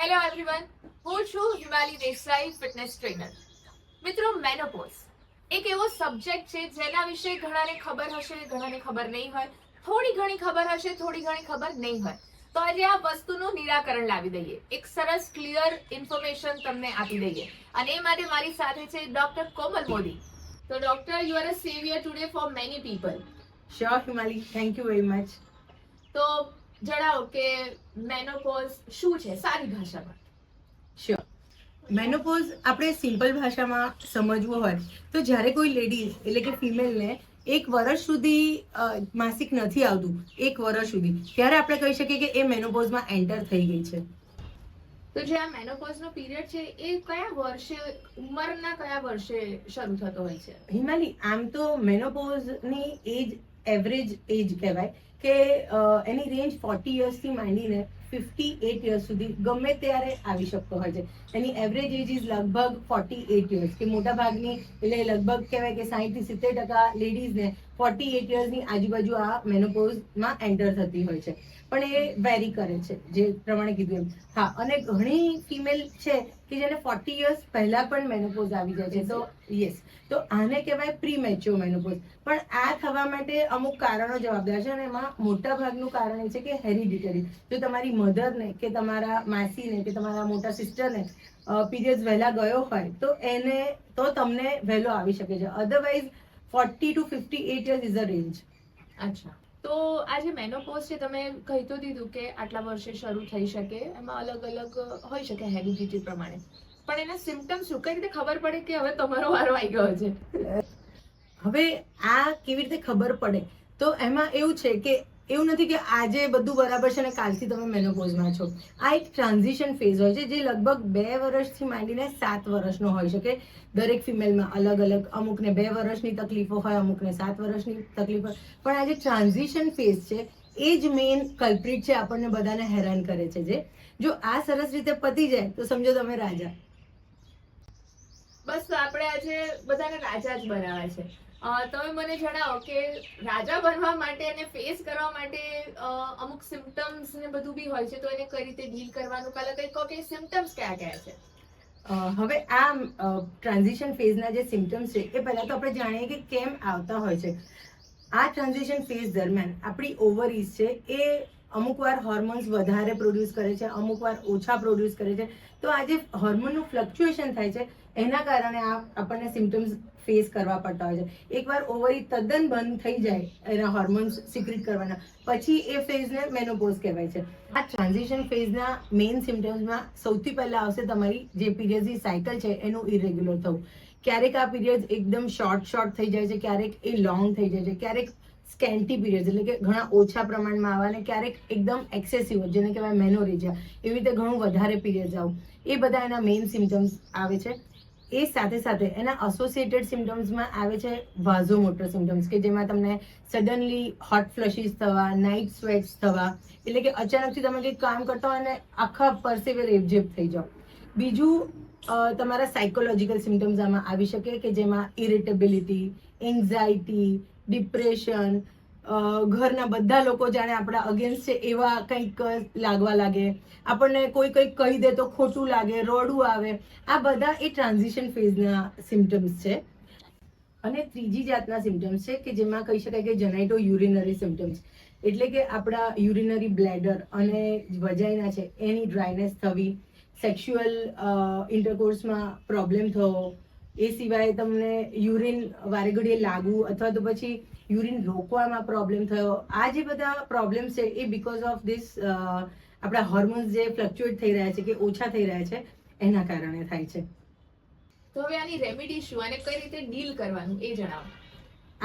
Hello everyone, હું છું Himali Desai, fitness trainer. મિત્રો, મેનોપોઝ એક એવો સબ્જેક્ટ છે જેના વિશે ઘણાને ખબર હશે, ઘણાને ખબર નહીં હોય, થોડી ઘણી ખબર હશે, થોડી ઘણી ખબર નહીં હોય. તો આજે આ વસ્તુનું નિરાકરણ લાવી દઈએ, એક સરસ ક્લિયર ઇન્ફોર્મેશન તમને આપી દઈએ. અને એ માટે મારી સાથે છે ડોક્ટર કોમલ મોદી. તો doctor, you are a saviour today for many people. Sure Himali, thank you very much. તો જણાવો કે મેનોપોઝ શું છે સારી ભાષામાં. શ્યોર. મેનોપોઝ આપણે સિમ્પલ ભાષામાં સમજવું હોય તો જ્યારે કોઈ લેડીઝ એટલે કે ફિમેલને 1 વર્ષ સુધી માસિક નથી આવતું, 1 વર્ષ સુધી, ત્યારે આપણે કહી શકીએ કે એ મેનોપોઝમાં એન્ટર થઈ ગઈ છે. તો જે આ મેનોપોઝનો પીરિયડ છે એ કયા વર્ષે, ઉંમરના કયા વર્ષે શરૂ થતો હોય છે? હિમાલી, આમ તો મેનોપોઝની એજ એવરેજ એજ કહેવાય કે એની રેન્જ 40 યર્સથી માંડીને 58 યર્સ સુધી ગમે ત્યારે આવી શકતો હોય છે. એની એવરેજ એજ ઇઝ લગભગ 48 યર્સ, કે મોટા ભાગની એટલે લગભગ કહેવાય કે 60 થી 70% લેડીઝને 48 યર્સની આજુબાજુ આ મેનોપોઝમાં એન્ટર થતી હોય છે. પણ એ વેરી કરે છે, જે પ્રમાણે કીધું એમ. હા, અને ઘણી ફિમેલ છે કે જેને 40 યર્સ પહેલા પણ મેનોપોઝ આવી જાય છે. તો યસ, તો આને કહેવાય પ્રી મેચ્યોર મેનોપોઝ. પણ આ થવા માટે અમુક કારણો જવાબદાર છે, અને એમાં મોટા ભાગનું કારણ એ છે કે હેરિડિટરી. જો તમારી મધરને કે તમારા માસીને કે તમારા મોટા સિસ્ટરને પીરિયડ્સ વહેલા ગયો હોય તો તમને વહેલો આવી શકે છે. Otherwise 40 to 58 years is a range. અચ્છા, તો આ જે મેનોપોઝ છે, તમે કહી તો દીધું કે આટલા વર્ષે શરૂ થઈ શકે, એમાં અલગ અલગ હોઈ શકે હેરિડિટી પ્રમાણે, પણ એના સિમ્પટમ્સ શું, કઈ રીતે ખબર પડે કે હવે તમારો વારો આવી ગયો છે? હવે આ કેવી રીતે ખબર પડે, તો એમાં એવું છે કે એવું નથી કે આજે બધું બરાબર છે અને કાલથી તમે મેનોપોઝમાં છો. આ એક ટ્રાન્ઝિશન ફેઝ હોય છે જે લગભગ 2 વર્ષથી માંડીને 7 વર્ષનો હોઈ શકે. દરેક ફિમેલમાં અલગ અલગ, અમુકને 2 વર્ષની તકલીફો હોય, અમુકને 7 વર્ષની તકલીફ હોય. પણ આ જે ટ્રાન્ઝિશન ફેઝ છે એ જ મેઇન કલ્પ્રિટ છે, આપણને બધાને હેરાન કરે છે. જે જો આ સરસ રીતે પતી જાય તો સમજો તમે રાજા. બસ, તો આપણે આજે બધાને રાજા જ બનાવ્યા છે. તમે મને જણાવો કે રાજા બનવા માટે અને ફેસ કરવા માટે અમુક સિમ્પટમ્સ ને બધું બી હોય છે, તો એને કઈ રીતે ડીલ કરવાનું, પહેલા કંઈક કહો કે સિમ્પટમ્સ કયા કયા છે? હવે આ ટ્રાન્ઝિશન ફેઝના જે સિમ્પટમ્સ છે એ પહેલા તો આપણે જાણીએ કે કેમ આવતા હોય છે. આ ટ્રાન્ઝિશન ફેઝ દરમિયાન આપણી ઓવરીઝ છે એ અમુક વાર હોર્મોન્સ વધારે પ્રોડ્યુસ કરે છે, અમુક વાર ઓછા પ્રોડ્યુસ કરે છે. તો આ જે હોર્મોનનું ફ્લક્ચ્યુએશન થાય છે એના કારણે આપણને સિમ્પટમ્સ ફેસ કરવા પડતા હોય છે. એકવાર ઓવરી તદ્દન બંધ થઈ જાય એના હોર્મોન્સ સિક્રેટ કરવાના, પછી એ ફેઝને મેનોપોઝ કહેવાય છે. આ ટ્રાન્ઝિશન ફેઝના મેઇન સિમ્પટમ્સમાં સૌથી પહેલા આવશે તમારી જે પીરિયડની સાયકલ છે એનું ઇરેગ્યુલર થવું. ક્યારેક આ પીરિયડ એકદમ શોર્ટ થઈ જાય છે, ક્યારેક એ લોંગ થઈ જાય છે, ક્યારેક સ્કેન્ટી પીરિયડ એટલે કે ઘણા ઓછા પ્રમાણમાં આવવા, અને ક્યારેક એકદમ એક્સેસિવ જેને કહેવાય મેનોરેજિયા, એવી રીતે ઘણું વધારે પીરિયડ્સ આવું. એ બધા એના મેઇન સિમ્પટમ્સ આવે છે. એ સાથે સાથે એના એસોસિએટેડ સિમ્પટમ્સમાં આવે છે વાઝોમોટર સિમ્પટમ્સ, કે જેમાં તમને સડનલી હોટ ફ્લશીસ થવા, નાઇટ સ્વેટ્સ થવા, એટલે કે અચાનકથી તમે કંઈક કામ કરતા હોય અને આખા પરસેવે રેબઝેબ થઈ જાઓ. બીજું, તમારા સાયકોલોજીકલ સિમ્પટમ્સ આમાં આવી શકે, કે જેમાં ઇરિટેબિલિટી, એન્ઝાઇટી, ડિપ્રેશન, ઘરના બધા લોકો જાણે આપણા અગેન્સ્ટ છે એવા કંઈક લાગવા લાગે, આપણને કોઈ કંઈક કહી દે તો ખોટું લાગે, રડવું આવે. આ બધા એ ટ્રાન્ઝિશન ફેઝના સિમ્પટમ્સ છે. અને ત્રીજી જાતના સિમ્પટમ્સ છે કે જેમાં કહી શકાય કે જેનાઇટો યુરિનરી સિમ્પટમ્સ, એટલે કે આપણા યુરિનરી બ્લેડર અને વજાઇના છે એની ડ્રાયનેસ થવી, સેક્સ્યુઅલ ઇન્ટરકોર્સમાં પ્રોબ્લેમ થવો, એ સિવાય તમને યુરિન વારે ઘડીએ લાગવું, અથવા તો પછી યુરિન રોકવામાં પ્રોબ્લેમ થયો. આ જે બધા પ્રોબ્લેમ છે એ બીકોઝ ઓફ ધીસ આપણા હોર્મોન્સ જે ફ્લક્ચ્યુએટ થઈ રહ્યા છે કે ઓછા થઈ રહ્યા છે એના કારણે થાય છે. તો હવે આની રેમેડી શું અને કઈ રીતે ડીલ કરવાનું એ જણાવો.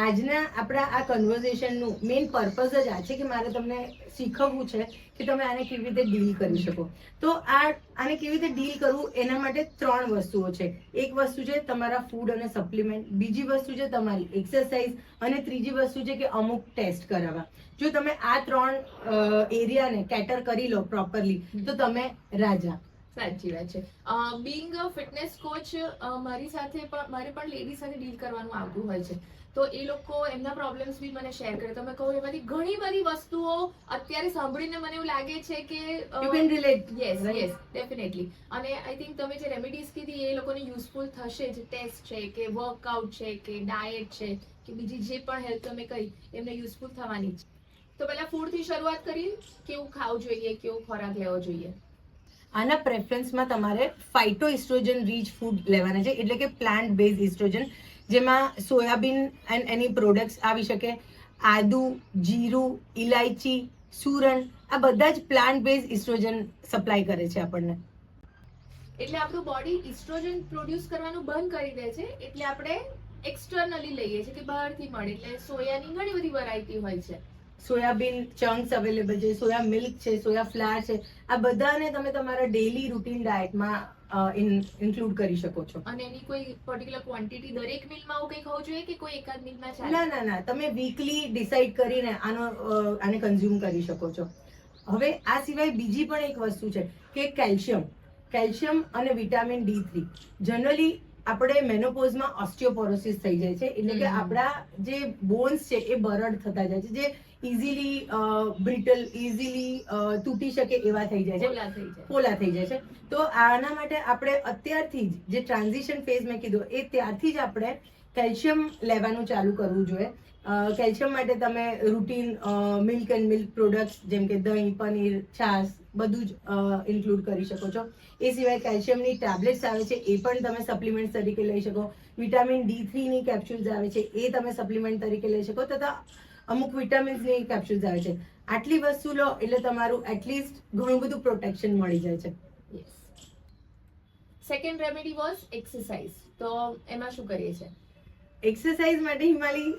આજના આપણા આ કન્વર્ઝેશનનું મેઇન પર્પઝ જ આ છે કે મારે તમને શીખવવું છે કે તમે આને કેવી રીતે ડીલ કરી શકો. તો આને કેવી રીતે ડીલ કરવું એના માટે 3 વસ્તુઓ છે. એક વસ્તુ છે તમારા ફૂડ અને સપ્લિમેન્ટ, બીજી વસ્તુ છે તમારી એક્સરસાઇઝ, અને ત્રીજી વસ્તુ છે કે અમુક ટેસ્ટ કરાવવા. જો તમે આ 3 એરિયાને કેટર કરી લો પ્રોપરલી તો તમે રાજા. સાચી વાત છે. બિંગ અ ફિટનેસ કોચ, મારે પણ લેડી સાથે ડીલ કરવાનું આવતું હોય છે. તો એ લોકો એમના પ્રોબ્લેમ્સ બી મને શેર કરે. તમે કહો એમાંથી ઘણી બધી વસ્તુઓ અત્યારે સાંભળીને મને એવું લાગે છે કે you can relate. Yes yes definitely. અને આઈ થિંક તમે જે રેમેડીઝ કીધી એ લોકોને યુઝફુલ થશે જ. ટેસ્ટ છે કે વર્કઆઉટ છે કે ડાયટ છે કે બીજી જે પણ હેલ્થ તમે કહી એમને યુઝફુલ થવાની જ. તો પહેલા ફૂડથી શરૂઆત કરીએ. કેવું ખાવું જોઈએ, કેવો ખોરાક લેવો જોઈએ? આના પ્રેફરન્સમાં તમારે ફાઇટો ઇસ્ટ્રોજન રીચ ફૂડ લેવાના છે, એટલે કે પ્લાન્ટ બેઝ ઇસ્ટ્રોજન, જેમાં સોયાબીન એન્ડ એની પ્રોડક્ટ્સ આવી શકે, આદુ, જીરું, ઇલાયચી, સુરણ, આ બધા જ પ્લાન્ટ બેઝ ઇસ્ટ્રોજન સપ્લાય કરે છે આપણને. એટલે આપણું બોડી ઇસ્ટ્રોજન પ્રોડ્યુસ કરવાનું બંધ કરી દે છે, એટલે આપણે એક્સટર્નલી લઈએ છીએ કે બહારથી મળે. એટલે સોયાની ઘણી બધી વેરાયટી હોય છે. સોયાબીન ચંક્સ અવેલેબલ છે, સોયા મિલ્ક છે, સોયા ફ્લાવર છે, આ બધાને તમે તમારા ડેઈલી રૂટીન ડાયટમાં ઇન્ક્લુડ કરી શકો છો. અને એની કોઈ પર્ટિક્યુલર ક્વોન્ટિટી દરેક મીલમાં આવું કંઈક હોવું જોઈએ કે કોઈ એકાદ મીલમાં ચાલે? ના ના ના, તમે વીકલી ડિસાઈડ કરીને આને કન્ઝ્યુમ કરી શકો છો. હવે આ સિવાય બીજી પણ એક વસ્તુ છે કે કેલ્શિયમ અને વિટામિન D3. જનરલી આપણે મેનોપોઝમાં ઓસ્ટિયોપોરોસિસ થઈ જાય છે, એટલે કે આપણા જે બોન્સ છે એ બરડ થતા જાય છે, જે ઇઝીલી બ્રિટલ, ઇઝીલી તૂટી શકે એવા થઈ જાય છે, ઓલા થઈ જાય. પોલા થઈ જાય છે. તો આના માટે આપણે અત્યારથી જ જે ટ્રાન્ઝિશન ફેઝ મેં કીધું એ ત્યારથી જ આપણે કેલ્શિયમ લેવાનું ચાલુ કરવું જોઈએ. કેલ્શિયમ માટે તમે routine milk and milk products જેમ કે દહીં, પનીર, છાશ બધું જ ઇન્ક્લુડ કરી શકો છો. એ સિવાય કેલ્શિયમની ટેબ્લેટ્સ આવે છે, એ પણ તમે સપ્લિમેન્ટ તરીકે લઈ શકો. વિટામિન D3 ની કેપ્સ્યુલ્સ આવે છે, એ તમે સપ્લિમેન્ટ તરીકે લઈ શકો. તથા અમુક વિટામિન્સની કેપ્સ્યુલ્સ આવે છે. આટલી વસ્તુ લો એટલે તમારું એટલીસ્ટ ઘણું બધું પ્રોટેક્શન મળી જાય છે. Second remedy was exercise. તો એમાં શું કરીએ છીએ? એક્સરસાઇઝ માટે Himali,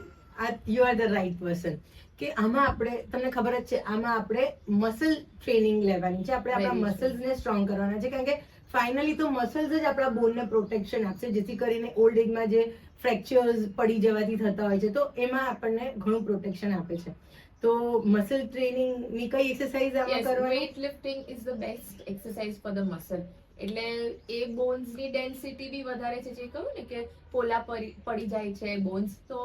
you are the right person. કે આમાં આપણે, તમને ખબર જ છે, આમાં આપણે મસલ ટ્રેનિંગ લેવાની છે. આપણે આપણા મસલ્સને સ્ટ્રોંગ કરવાના છે, કારણ કે ફાઇનલી તો મસલ્સ જ આપણા બોનને પ્રોટેક્શન આપશે, જેથી કરીને ઓલ્ડ એજમાં જે ફ્રેક્ચર્સ પડી જવાથી થતા હોય છે, તો એમાં આપણને ઘણું પ્રોટેક્શન આપે છે. તો મસલ ટ્રેનિંગની કઈ એક્સરસાઇઝ આમાં કરવાની? Weight lifting is the best exercise for the muscle. એટલે એ બોન્સની ડેન્સિટી બી વધારે છે, જે કહ્યું ને કે પોલા પડી જાય છે બોન્સ. તો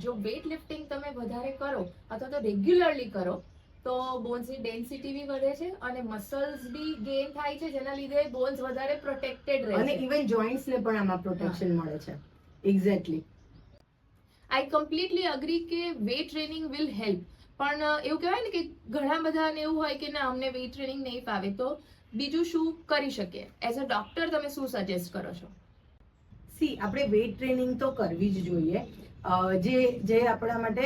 જો વેઇટ લિફ્ટિંગ તમે વધારે કરો અથવા તો રેગ્યુલરલી કરો તો બોન્સની ડેન્સિટી બી વધે છે અને મસલ્સ બી ગેઇન થાય છે, જેના લીધે બોન્સ વધારે પ્રોટેક્ટેડ રહે અને છે. ઇવન જોઇન્ટ્સને પણ આમાં પ્રોટેક્શન મળે છે. એક્ઝેક્ટલી. આઈ કમ્પ્લીટલી અગ્રી કે વેઇટ ટ્રેનિંગ વિલ હેલ્પ. પણ એવું કહેવાય ને કે ઘણા બધાને એવું હોય કે ના, અમને વેઇટ ટ્રેનિંગ નહીં ફાવે. તો બીજું શું કરી શકીએ? એઝ અ ડોક્ટર તમે શું સજેસ્ટ કરો છો? આપણે વેઇટ ટ્રેનિંગ તો કરવી જ જોઈએ, જે આપણા માટે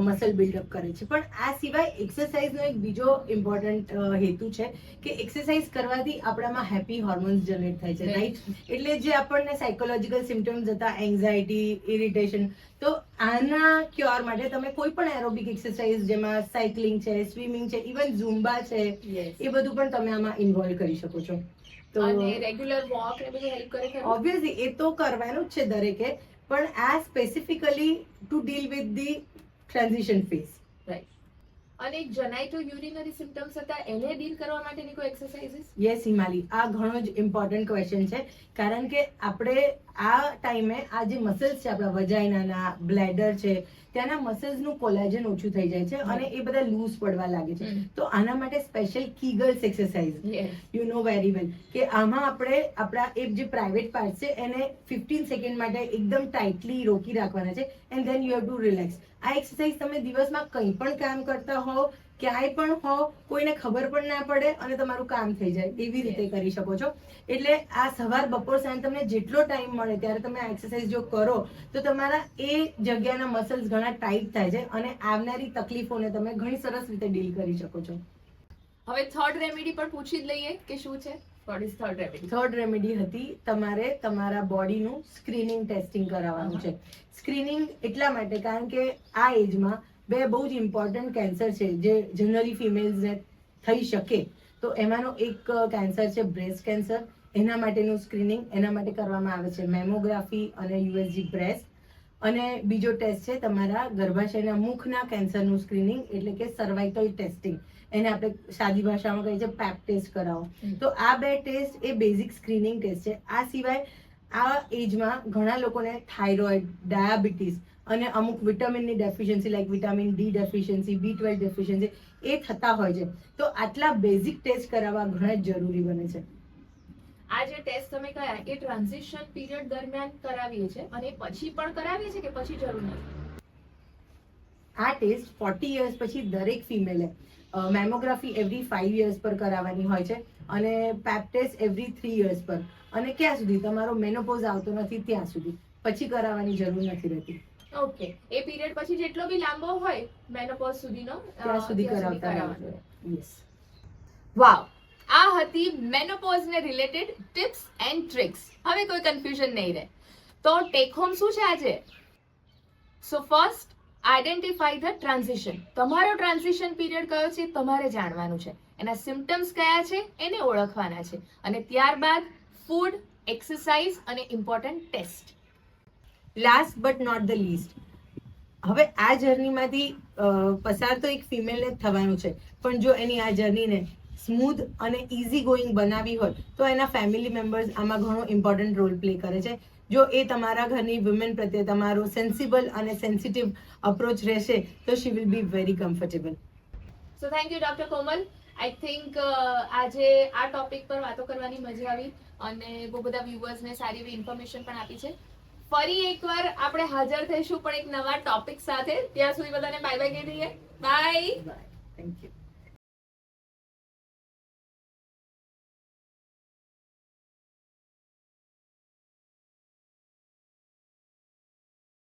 મસલ બિલ્ડઅપ કરે છે. પણ આ સિવાય એક્સરસાઇઝનો એક બીજો ઇમ્પોર્ટન્ટ હેતુ છે કે એક્સરસાઇઝ કરવાથી આપણામાં હેપી હોર્મોન્સ જનરેટ થાય છે, રાઈટ? એટલે જે આપણને સાયકોલોજીકલ સિમ્ટમ્સ હતા, એન્ઝાયટી, ઇરિટેશન, તો આના ક્યોર માટે તમે કોઈ પણ એરોબિક એક્સરસાઇઝ, જેમાં સાયકલિંગ છે, સ્વિમિંગ છે, ઇવન ઝુમ્બા છે, એ બધું પણ તમે આમાં ઇન્વોલ્વ કરી શકો છો. તો રેગ્યુલર વોક ને બધું હેલ્પ કરે ખરું? ઓબ્વિયસલી એ તો કરવાનું જ છે દરેકે, પણ આ specifically to deal with the transition phase. Right. અને જનાઇટો યુરિનરી સિમ્પટમ્સ હતા, એને ડીલ કરવા માટેની કોઈ એક્સરસાઇઝીસ? યસ હિમાલી, આ ઘણો જ ઇમ્પોર્ટન્ટ ક્વેશ્ચન છે, કારણ કે આપણે આ ટાઈમે આ જે મસલ્સ છે આપણા વજાઇનાના, બ્લેડર છે, ત્યાંના મસલ્સનું કોલેજન ઓછું થઈ જાય છે અને એ બધા લૂઝ પડવા લાગે છે. તો આના માટે special Kegels exercise, you know very well, કે આમાં આપણે આપણા એ જે પ્રાઇવેટ પાર્ટ છે એને 15 સેકન્ડ માટે એકદમ ટાઇટલી રોકી રાખવાના છે, and then you have to relax. આ એક્સરસાઇઝ તમે દિવસમાં કંઈ પણ કામ કરતા હો, ક્યાંય પણ હો, કોઈને ખબર પણ ના પડે અને તમારું કામ થઈ જાય, એવી રીતે કરી શકો છો. એટલે આ સવાર, બપોર, સાંજ તમને જેટલો ટાઈમ મળે ત્યારે તમે આ એક્સરસાઇઝ જો કરો તો તમારા એ જગ્યાના મસલ્સ ઘણા ટાઈટ થાય છે અને આવનારી તકલીફોને તમે ઘણી સરસ રીતે ડીલ કરી શકો છો. હવે થર્ડ રેમેડી પણ પૂછી જ લઈએ કે શું છે. What is third remedy? Third remedy હતી તમારે તમારા બોડીનું સ્ક્રીનિંગ ટેસ્ટિંગ કરાવવાનું છે. સ્ક્રીનિંગ એટલા માટે કારણ કે આ એજમાં બે બહુ જ ઇમ્પોર્ટન્ટ કેન્સર છે જે જનરલી ફિમેલ્સને થઈ શકે. તો એમાંનો એક કેન્સર છે બ્રેસ્ટ કેન્સર. એના માટેનું સ્ક્રીનિંગ એના માટે કરવામાં આવે છે મેમોગ્રાફી અને USG બ્રેસ્ટ. અને બીજો ટેસ્ટ છે તમારા ગર્ભાશયના મુખના કેન્સરનું સ્ક્રીનિંગ, એટલે કે સર્વાઇકલ ટેસ્ટિંગ. એને આપણે સાદી ભાષામાં કહીએ છીએ પેપ ટેસ્ટ કરાવો. તો આ બે ટેસ્ટ એ બેઝિક સ્ક્રીનિંગ ટેસ્ટ છે. આ સિવાય આ એજમાં ઘણા લોકોને થાઇરોઇડ, ડાયાબિટીસ અને અમુક વિટામિનની deficiency like vitamin D deficiency, B12 deficiency એ થતા હોય છે. તો આટલા બેઝિક ટેસ્ટ કરાવવા ઘણા જ જરૂરી બને છે. આ જે ટેસ્ટ તમે કયા એ ટ્રાન્ઝિશન પીરિયડ દરમિયાન કરાવીએ છે અને પછી પણ કરાવીએ છે કે પછી જરૂર નથી? આ ટેસ્ટ 40 યર્સ પછી દરેક ફિમેલે મેમોગ્રાફી એવરી 5 યર્સ પર કરાવવાની હોય છે અને પેપ ટેસ્ટ એવરી 3 યર્સ પર. અને ક્યાં સુધી તમારો મેનોપોઝ આવતો નથી ત્યાં સુધી, પછી કરાવવાની જરૂર નથી રહેતી. ઓકે, એ પીરિયડ પછી જેટલો બી લાંબો હોય મેનોપોઝ સુધીનો ત્યાં સુધી કરાવતા કરાવવાનું. રહેવાનું. યસ. વાવ, આ હતી મેનોપોઝ ને રિલેટેડ ટિપ્સ એન્ડ ટ્રિક્સ. હવે કોઈ કન્ફ્યુઝન નહીં રહે. તો ટેક હોમ શું છે આજે? So first, identify the transition. તમારો ટ્રાન્ઝિશન પીરિયડ કયો છે તમારે જાણવાનું છે, એના સિમ્પટમ્સ કયા છે એને ઓળખવાના છે, અને ત્યારબાદ ફૂડ, એક્સરસાઇઝ અને important test. Last but not the least, હવે આ જર્નીમાંથી પસાર તો એક ફિમેલને જ થવાનું છે, પણ જો એની આ જર્નીને સ્મૂથ અને ઇઝી ગોઈંગ બનાવી હોય તો એના ફેમિલી મેમ્બર્સ આમાં ઘણો ઇમ્પોર્ટન્ટ રોલ પ્લે કરે છે. જો એ તમારા ઘરની વુમેન પ્રત્યે તમારો સેન્સિબલ અને સેન્સિટિવ અપ્રોચ રહેશે તો she will be very comfortable. So thank you doctor Komal. I think આજે આ ટોપિક પર વાતો કરવાની મજા આવી અને બહુ બધા વ્યુઅર્સને સારી એવી ઇન્ફોર્મેશન પણ આપી છે. ફરી એકવાર આપણે હાજર થઈશું પણ એક નવા ટોપિક સાથે. ત્યાં સુધી બધાને બાય બાય કહી દઈએ. બાય. બાય. Thank you.